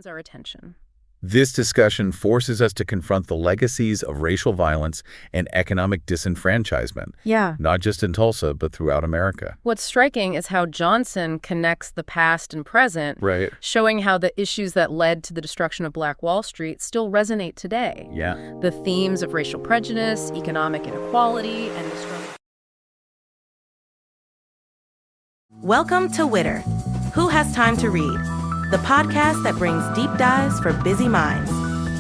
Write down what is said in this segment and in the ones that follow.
our attention. This discussion forces us to confront the legacies of racial violence and economic disenfranchisement. Yeah. Not just in Tulsa, but throughout America. What's striking is how Johnson connects the past and present, Right. showing how the issues that led to the destruction of Black Wall Street still resonate today. Yeah. The themes of racial prejudice, economic inequality, and the struggle. Welcome to Witter. Who Has Time to Read? The podcast that brings deep dives for busy minds.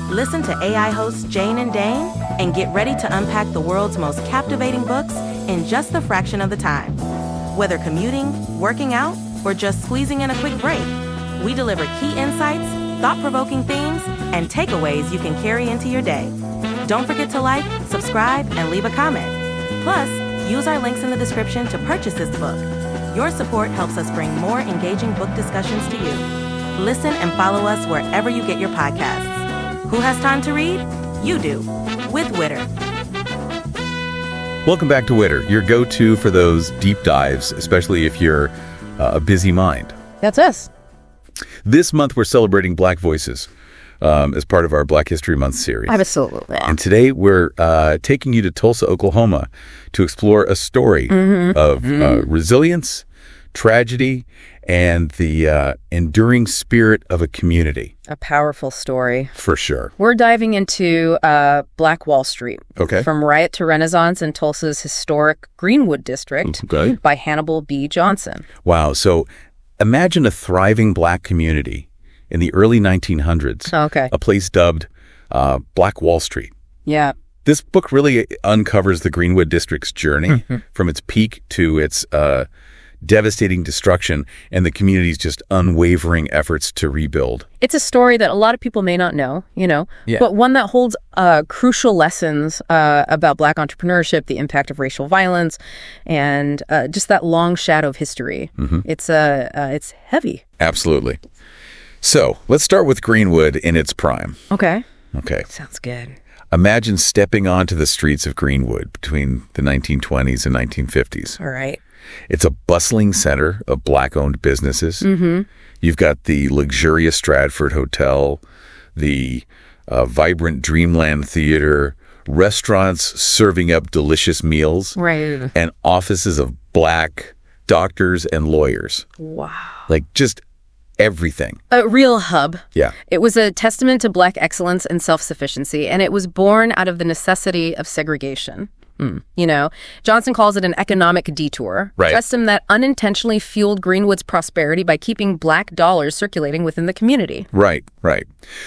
Listen to AI hosts Jane and Dane and get ready to unpack the world's most captivating books in just a fraction of the time. Whether commuting, working out, or just squeezing in a quick break, we deliver key insights, thought-provoking themes, and takeaways you can carry into your day. Don't forget to like, subscribe, and leave a comment. Plus, use our links in the description to purchase this book. Your support helps us bring more engaging book discussions to you. Listen and follow us wherever you get your podcasts. Who has time to read? You do, with Witter. Welcome back to Witter, your go-to for those deep dives, especially if you're a busy mind. That's us. This month, we're celebrating Black voices as part of our Black History Month series. Absolutely. And today, we're taking you to Tulsa, Oklahoma to explore a story of resilience, tragedy, and the enduring spirit of a community. A powerful story. For sure. We're diving into Black Wall Street. Okay. From Riot to Renaissance in Tulsa's historic Greenwood district Okay. by Hannibal B. Johnson. Wow. So imagine a thriving Black community in the early 1900s. Okay. A place dubbed Black Wall Street. Yeah. This book really uncovers the Greenwood district's journey from its peak to its devastating destruction and the community's just unwavering efforts to rebuild. It's a story that a lot of people may not know, Yeah. but one that holds crucial lessons about Black entrepreneurship, the impact of racial violence, and just that long shadow of history. It's heavy. Absolutely. So let's start with Greenwood in its prime. Okay. Okay. Sounds good. Imagine stepping onto the streets of Greenwood between the 1920s and 1950s. All right. It's a bustling center of Black-owned businesses. You've got the luxurious Stratford Hotel, the vibrant Dreamland Theater, restaurants serving up delicious meals, Right. and offices of Black doctors and lawyers. Wow. Like just everything. A real hub. Yeah. It was a testament to Black excellence and self-sufficiency, and it was born out of the necessity of segregation. Johnson calls it an economic detour, Right. a custom that unintentionally fueled Greenwood's prosperity by keeping Black dollars circulating within the community. Right.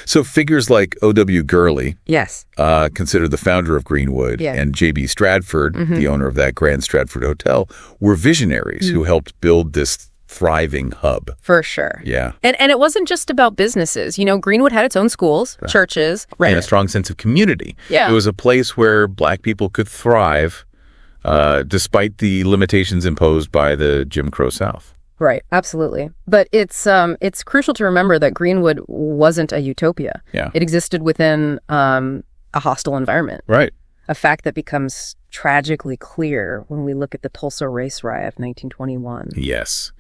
So figures like O.W. Gurley, Yes. considered the founder of Greenwood, Yeah. and J.B. Stratford, the owner of that Grand Stratford Hotel, were visionaries who helped build this thriving hub. For sure. Yeah. And it wasn't just about businesses. Greenwood had its own schools, churches. And a strong sense of community. Yeah. It was a place where Black people could thrive despite the limitations imposed by the Jim Crow South. Right, absolutely. But it's crucial to remember that Greenwood wasn't a utopia. Yeah. It existed within a hostile environment. Right. A fact that becomes tragically clear when we look at the Tulsa Race Riot of 1921. Yes.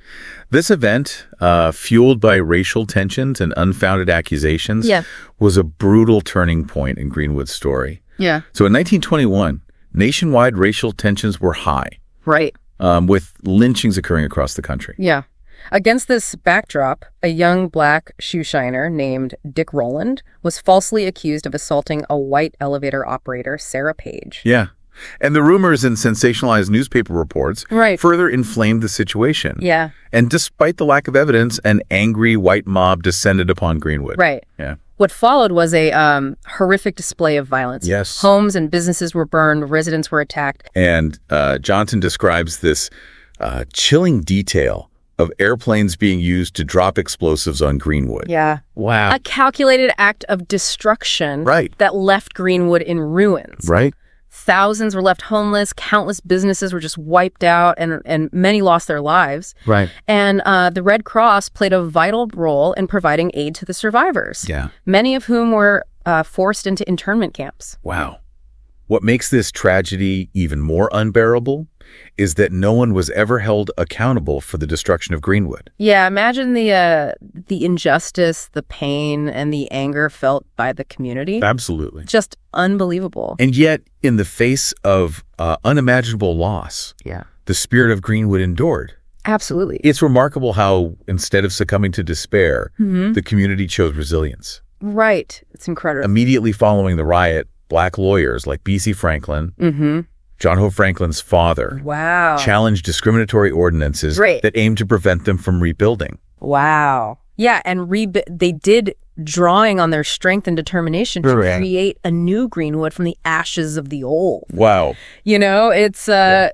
This event, fueled by racial tensions and unfounded accusations, was a brutal turning point in Greenwood's story. Yeah. So in 1921, nationwide racial tensions were high, Right. with lynchings occurring across the country. Yeah. Against this backdrop, a young Black shoeshiner named Dick Rowland was falsely accused of assaulting a white elevator operator, Sarah Page. Yeah. And the rumors and sensationalized newspaper reports further inflamed the situation. Yeah. And despite the lack of evidence, an angry white mob descended upon Greenwood. Right. Yeah. What followed was a horrific display of violence. Yes. Homes and businesses were burned, residents were attacked. And Johnson describes this chilling detail of airplanes being used to drop explosives on Greenwood. Yeah. Wow. A calculated act of destruction that left Greenwood in ruins. Right. Thousands were left homeless, countless businesses were just wiped out, and many lost their lives. Right. And the Red Cross played a vital role in providing aid to the survivors. Yeah. Many of whom were forced into internment camps. Wow. What makes this tragedy even more unbearable is that no one was ever held accountable for the destruction of Greenwood. Yeah, imagine the injustice, the pain, and the anger felt by the community. Absolutely. Just unbelievable. And yet, in the face of unimaginable loss, the spirit of Greenwood endured. Absolutely. It's remarkable how, instead of succumbing to despair, the community chose resilience. Right. It's incredible. Immediately following the riot, Black lawyers like B.C. Franklin, John Hope Franklin's father, challenged discriminatory ordinances that aimed to prevent them from rebuilding. Wow. Yeah, and they did, drawing on their strength and determination to create a new Greenwood from the ashes of the old. Wow. You know, it's a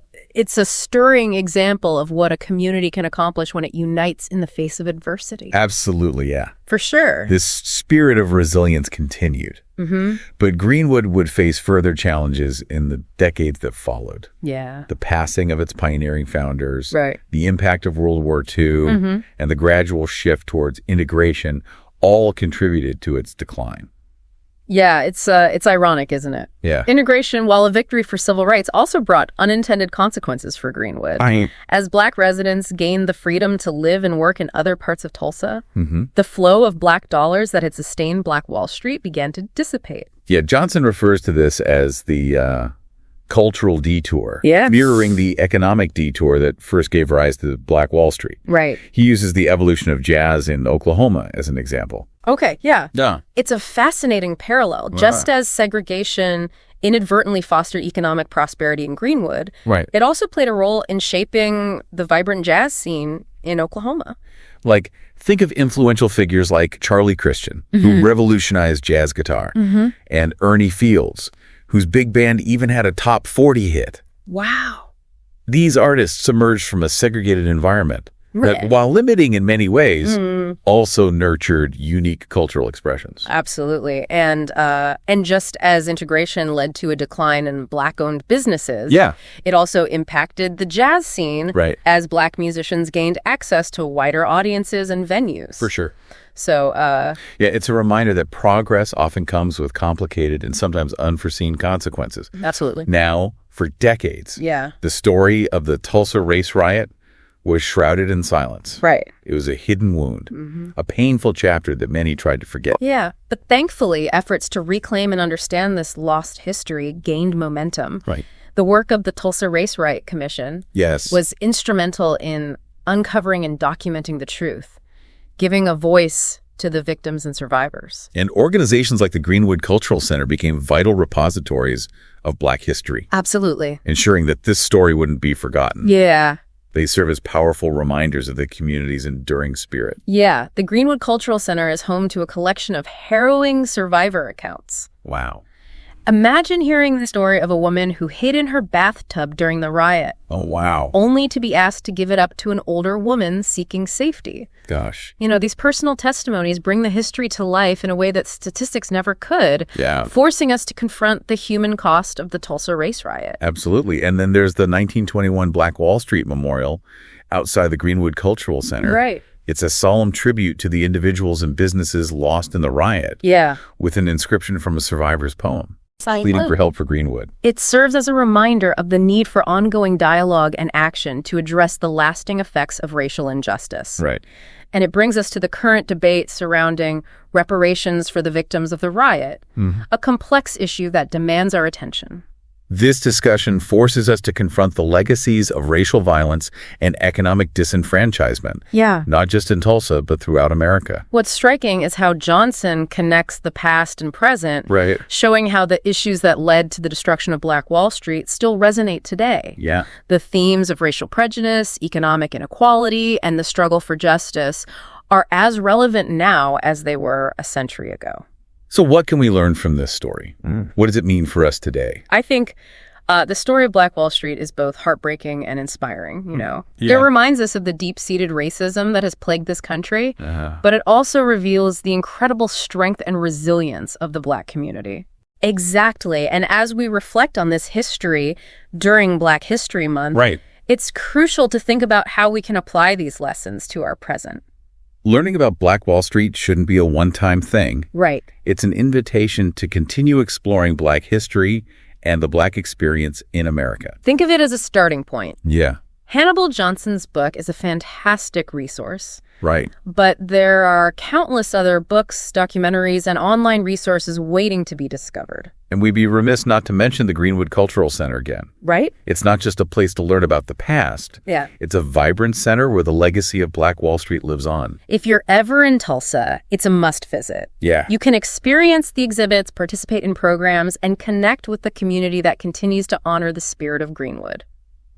stirring example of what a community can accomplish when it unites in the face of adversity. Absolutely, yeah. For sure. This spirit of resilience continued. But Greenwood would face further challenges in the decades that followed. Yeah. The passing of its pioneering founders, right, the impact of World War II, and the gradual shift towards integration all contributed to its decline. Yeah, it's ironic, isn't it? Yeah. Integration, while a victory for civil rights, also brought unintended consequences for Greenwood. As Black residents gained the freedom to live and work in other parts of Tulsa, the flow of Black dollars that had sustained Black Wall Street began to dissipate. Yeah, Johnson refers to this as the cultural detour, mirroring the economic detour that first gave rise to Black Wall Street. Right. He uses the evolution of jazz in Oklahoma as an example. Okay, yeah. Yeah. It's a fascinating parallel. Just as segregation inadvertently fostered economic prosperity in Greenwood, it also played a role in shaping the vibrant jazz scene in Oklahoma. Like, think of influential figures like Charlie Christian, who revolutionized jazz guitar, and Ernie Fields, whose big band even had a top 40 hit. Wow. These artists emerged from a segregated environment that, while limiting in many ways, also nurtured unique cultural expressions. Absolutely. And just as integration led to a decline in Black-owned businesses, it also impacted the jazz scene as Black musicians gained access to wider audiences and venues. For sure. So, yeah, it's a reminder that progress often comes with complicated and sometimes unforeseen consequences. Absolutely. Now, for decades, the story of the Tulsa Race Riot was shrouded in silence. Right. It was a hidden wound, a painful chapter that many tried to forget. Yeah, but thankfully, efforts to reclaim and understand this lost history gained momentum. Right. The work of the Tulsa Race Riot Commission was instrumental in uncovering and documenting the truth, giving a voice to the victims and survivors. And organizations like the Greenwood Cultural Center became vital repositories of Black history. Absolutely. Ensuring that this story wouldn't be forgotten. Yeah. They serve as powerful reminders of the community's enduring spirit. Yeah. The Greenwood Cultural Center is home to a collection of harrowing survivor accounts. Wow. Imagine hearing the story of a woman who hid in her bathtub during the riot. Oh, wow. Only to be asked to give it up to an older woman seeking safety. Gosh. You know, these personal testimonies bring the history to life in a way that statistics never could, forcing us to confront the human cost of the Tulsa Race Riot. Absolutely. And then there's the 1921 Black Wall Street Memorial outside the Greenwood Cultural Center. Right. It's a solemn tribute to the individuals and businesses lost in the riot. Yeah. With an inscription from a survivor's poem, pleading for help for Greenwood. It serves as a reminder of the need for ongoing dialogue and action to address the lasting effects of racial injustice. Right. And it brings us to the current debate surrounding reparations for the victims of the riot, a complex issue that demands our attention. This discussion forces us to confront the legacies of racial violence and economic disenfranchisement. Yeah. Not just in Tulsa, but throughout America. What's striking is how Johnson connects the past and present, showing how the issues that led to the destruction of Black Wall Street still resonate today. Yeah. The themes of racial prejudice, economic inequality, and the struggle for justice are as relevant now as they were a century ago. So what can we learn from this story? What does it mean for us today? I think the story of Black Wall Street is both heartbreaking and inspiring, you know. It reminds us of the deep-seated racism that has plagued this country, but it also reveals the incredible strength and resilience of the Black community. Exactly. And as we reflect on this history during Black History Month, it's crucial to think about how we can apply these lessons to our present. Learning about Black Wall Street shouldn't be a one-time thing. Right. It's an invitation to continue exploring Black history and the Black experience in America. Think of it as a starting point. Yeah. Hannibal Johnson's book is a fantastic resource. Right. But there are countless other books, documentaries, and online resources waiting to be discovered. And we'd be remiss not to mention the Greenwood Cultural Center again. Right? It's not just a place to learn about the past. Yeah. It's a vibrant center where the legacy of Black Wall Street lives on. If you're ever in Tulsa, it's a must visit. Yeah. You can experience the exhibits, participate in programs, and connect with the community that continues to honor the spirit of Greenwood.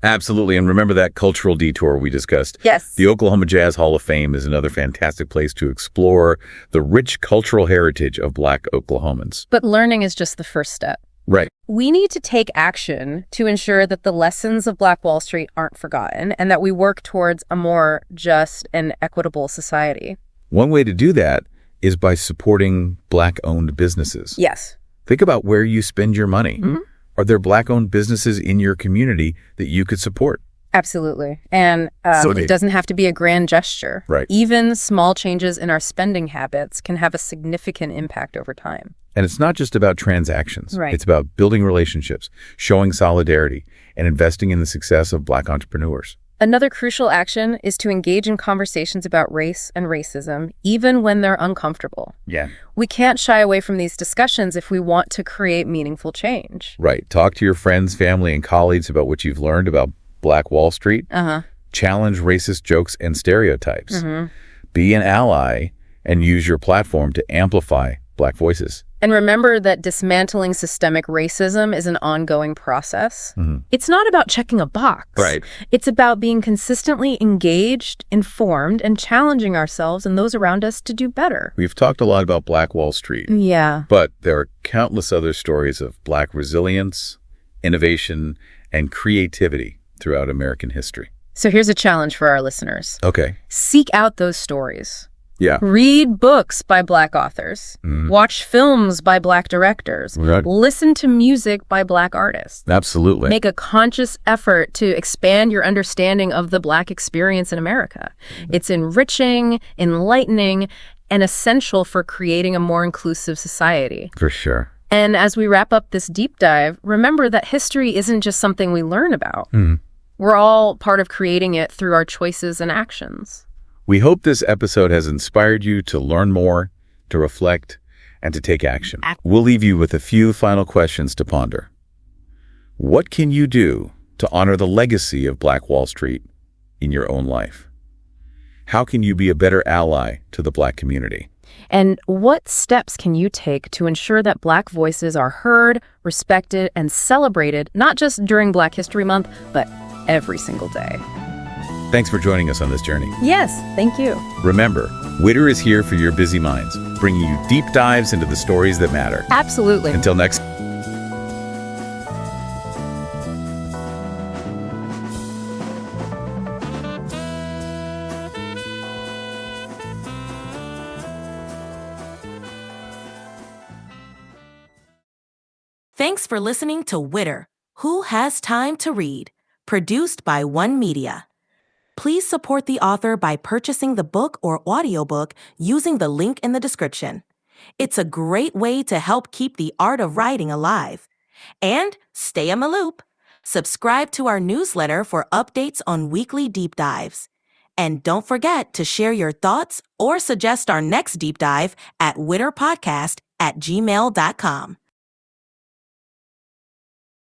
Absolutely. And remember that cultural detour we discussed. Yes. The Oklahoma Jazz Hall of Fame is another fantastic place to explore the rich cultural heritage of Black Oklahomans. But learning is just the first step. Right. We need to take action to ensure that the lessons of Black Wall Street aren't forgotten and that we work towards a more just and equitable society. One way to do that is by supporting Black-owned businesses. Yes. Think about where you spend your money. Mm-hmm. Are there Black-owned businesses in your community that you could support? Absolutely. And it doesn't have to be a grand gesture. Right. Even small changes in our spending habits can have a significant impact over time. And it's not just about transactions. Right. It's about building relationships, showing solidarity, and investing in the success of Black entrepreneurs. Another crucial action is to engage in conversations about race and racism, even when they're uncomfortable. Yeah. We can't shy away from these discussions if we want to create meaningful change. Right. Talk to your friends, family, and colleagues about what you've learned about Black Wall Street. Challenge racist jokes and stereotypes. Be an ally and use your platform to amplify Black voices. And remember that dismantling systemic racism is an ongoing process. It's not about checking a box. Right. It's about being consistently engaged, informed, and challenging ourselves and those around us to do better. We've talked a lot about Black Wall Street. Yeah. But there are countless other stories of Black resilience, innovation, and creativity throughout American history. So here's a challenge for our listeners. Okay. Seek out those stories. Yeah. Read books by Black authors. Watch films by Black directors. Right. Listen to music by Black artists. Absolutely. Make a conscious effort to expand your understanding of the Black experience in America. It's enriching, enlightening, and essential for creating a more inclusive society. For sure. And as we wrap up this deep dive, remember that history isn't just something we learn about. We're all part of creating it through our choices and actions. We hope this episode has inspired you to learn more, to reflect, and to take action. We'll leave you with a few final questions to ponder. What can you do to honor the legacy of Black Wall Street in your own life? How can you be a better ally to the Black community? And what steps can you take to ensure that Black voices are heard, respected, and celebrated, not just during Black History Month, but every single day? Thanks for joining us on this journey. Yes, thank you. Remember, Witter is here for your busy minds, bringing you deep dives into the stories that matter. Absolutely. Until next. Thanks for listening to Witter, Who Has Time to Read? Produced by One Media. Please support the author by purchasing the book or audiobook using the link in the description. It's a great way to help keep the art of writing alive. And stay in the loop. Subscribe to our newsletter for updates on weekly deep dives. And don't forget to share your thoughts or suggest our next deep dive at witterpodcast@gmail.com.